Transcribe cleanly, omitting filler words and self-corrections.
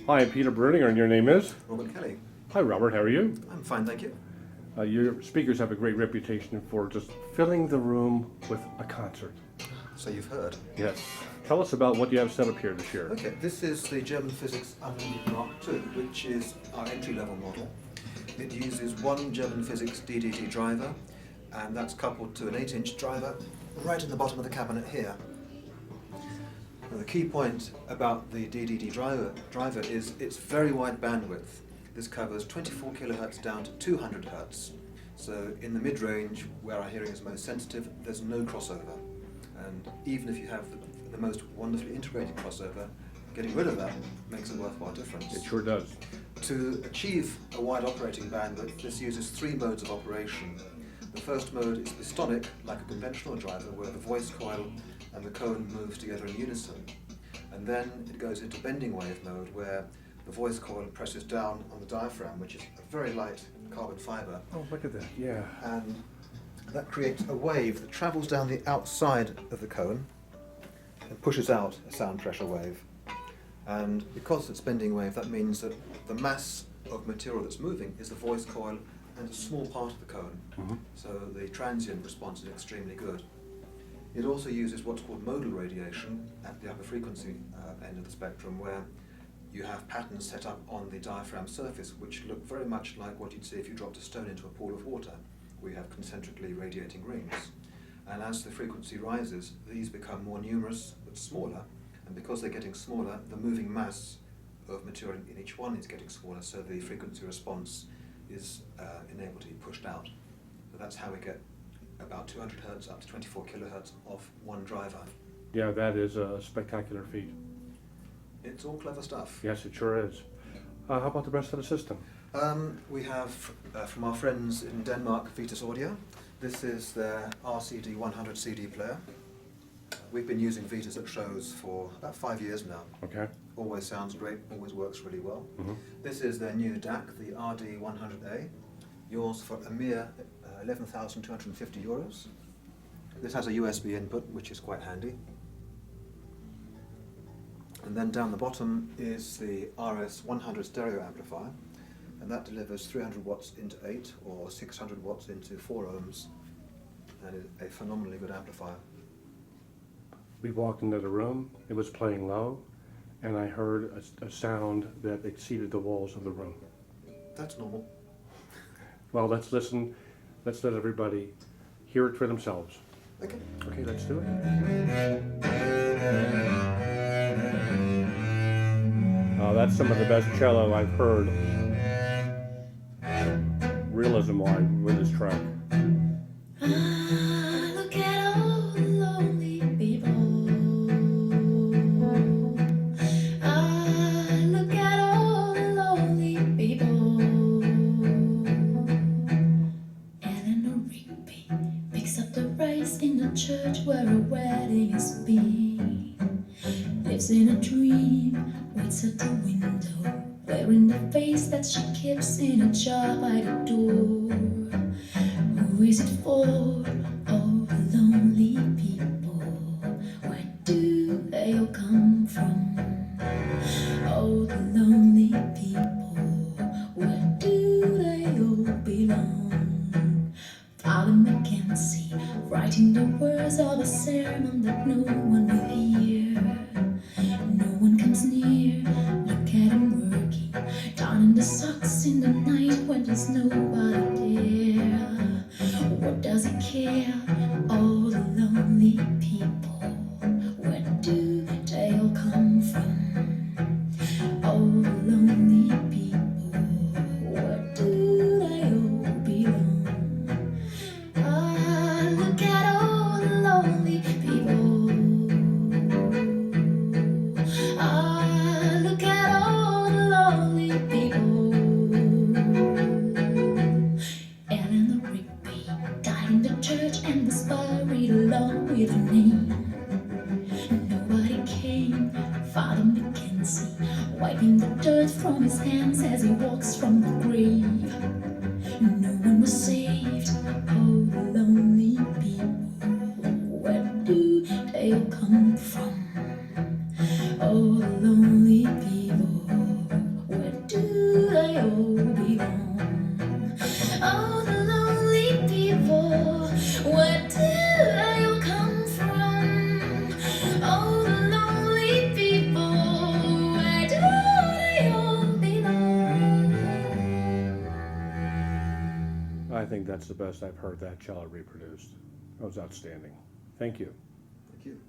Hi, I'm Peter Bruninger, and your name is? Robert Kelly. Hi, Robert. How are you? I'm fine, thank you. Your speakers have a great reputation for just filling the room with a concert. So you've heard. Yes. Tell us about what you have set up here this year. Okay, this is the German Physiks Unlimited Mark II, which is our entry-level model. It uses one German Physiks DDT driver, and that's coupled to an 8-inch driver right in the bottom of the cabinet here. Now, the key point about the DDT driver is its very wide bandwidth. This covers 24 kilohertz down to 200 hertz. So in the mid-range, where our hearing is most sensitive, there's no crossover. And even if you have the most wonderfully integrated crossover, getting rid of that makes a worthwhile difference. It sure does. To achieve a wide operating bandwidth, this uses 3 modes of operation. The first mode is pistonic, like a conventional driver, where the voice coil and the cone moves together in unison. And then it goes into bending wave mode, where the voice coil presses down on the diaphragm, which is a very light carbon fiber. Oh, look at that, yeah. And that creates a wave that travels down the outside of the cone and pushes out a sound pressure wave. And because it's bending wave, that means that the mass of material that's moving is the voice coil and a small part of the cone. Mm-hmm. So the transient response is extremely good. It also uses what's called modal radiation at the upper frequency end of the spectrum, where you have patterns set up on the diaphragm surface which look very much like what you'd see if you dropped a stone into a pool of water, where you have concentrically radiating rings. And as the frequency rises, these become more numerous but smaller, and because they're getting smaller, the moving mass of material in each one is getting smaller, so the frequency response is enabled to be pushed out. So that's how we get about 200 hertz up to 24 kilohertz off one driver. Yeah, that is a spectacular feat. It's all clever stuff. Yes, it sure is. How about the rest of the system? We have from our friends in Denmark, Vitus Audio. This is their RCD 100 CD player. We've been using Vitus at shows for about 5 years now. Okay. Always sounds great, always works really well. Mm-hmm. This is their new DAC, the RD 100A, yours for a mere 11,250 euros. This has a USB input, which is quite handy. And then down the bottom is the RS 100 stereo amplifier, and that delivers 300 watts into 8 or 600 watts into 4 ohms, and is a phenomenally good amplifier. We walked into the room, it was playing low, and I heard a sound that exceeded the walls of the room. That's normal. Well, let's listen, let's let everybody hear it for themselves. Okay. Okay, let's do it. That's some of the best cello I've heard, realism-wise, with this track. Look at all the lonely people. Look at all the lonely people. Eleanor Rigby picks up the rice in the church where a wedding is being. Lives in a dream, waits at the window, wearing the face that she keeps in a jar by the door. Who is it for? All the lonely people. Where do they all come from? All the lonely people. Where do they all belong? Father Mackenzie, writing the words of a sermon that no one will hear. No one comes near. Look at him working, down in the socks in the night when there's nobody there. What does he care? All the lonely people. Where do they all come from? All the lonely people. Where do they all belong? Look at all the lonely people. Look at all the lonely people. Eleanor Rigby died in the church and was buried along with her name. Nobody came. Father Mackenzie wiping the dirt from his hands as he walks from the grave. No one was saved. Oh, the lonely people. Where do they all come from? Oh, the lonely people. think that's the best I've heard that cello reproduced. That was outstanding. Thank you. Thank you.